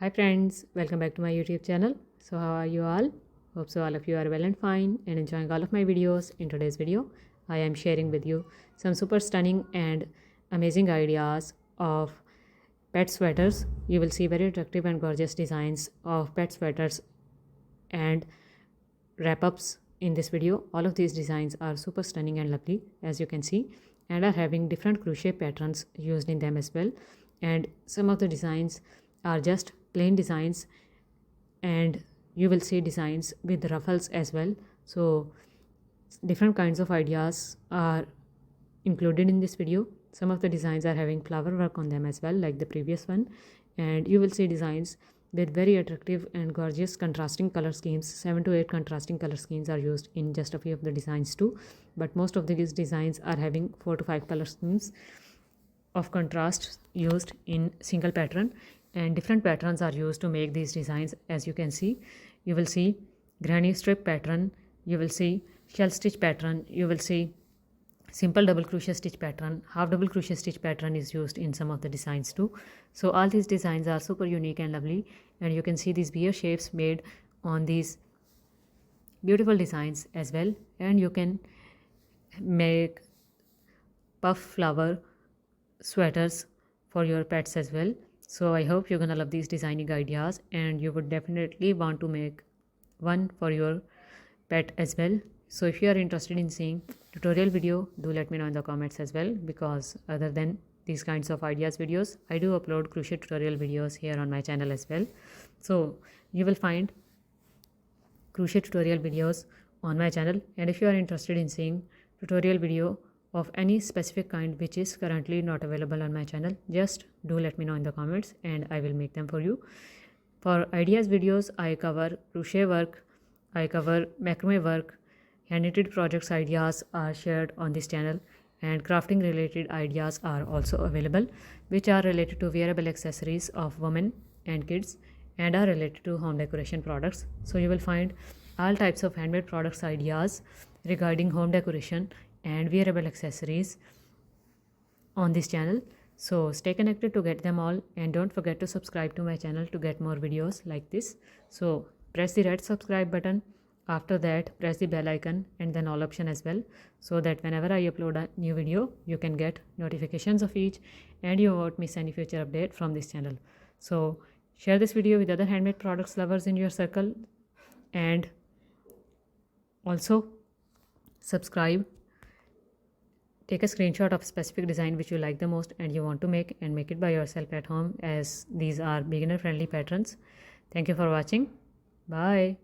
Hi friends, welcome back to my YouTube channel. So how are you all? Hope so all of you are well and fine and enjoying all of my videos. In today's video, I am sharing with you some super stunning and amazing ideas of pet sweaters. You will see very attractive and gorgeous designs of pet sweaters and wrap-ups in this video. All of these designs are super stunning and lovely, as you can see, and are having different crochet patterns used in them as well. And some of the designs are just plain designs, and you will see designs with ruffles as well. So different kinds of ideas are included in this video. Some of the designs are having flower work on them as well, like the previous one, and you will see designs with very attractive and gorgeous contrasting color schemes. 7 to 8 contrasting color schemes are used in just a few of the designs too, but most of these designs are having 4 to 5 color schemes of contrast used in single pattern, and different patterns are used to make these designs. As you can see, you will see granny strip pattern, you will see shell stitch pattern, you will see simple double crochet stitch pattern, half double crochet stitch pattern is used in some of the designs too. So all these designs are super unique and lovely, and you can see these beer shapes made on these beautiful designs as well. And you can make puff flower sweaters for your pets as well. So I hope you're gonna love these designing ideas, and you would definitely want to make one for your pet as well. So if you are interested in seeing tutorial video, do let me know in the comments as well, because other than these kinds of ideas videos, I do upload crochet tutorial videos here on my channel as well. So you will find crochet tutorial videos on my channel, and if you are interested in seeing tutorial video of any specific kind which is currently not available on my channel, just do let me know in the comments and I will make them for you. For ideas videos, I cover crochet work, I cover macrame work, hand knitted projects ideas are shared on this channel, and crafting related ideas are also available, which are related to wearable accessories of women and kids and are related to home decoration products. So you will find all types of handmade products ideas regarding home decoration and wearable accessories on this channel. So stay connected to get them all, and don't forget to subscribe to my channel to get more videos like this. So press the red subscribe button. After that, press the bell icon and then all option as well, so that whenever I upload a new video, you can get notifications of each and you won't miss any future update from this channel. So share this video with other handmade products lovers in your circle, and also subscribe. Take a screenshot of a specific design which you like the most and you want to make, and make it by yourself at home, as these are beginner friendly patterns. Thank you for watching. Bye.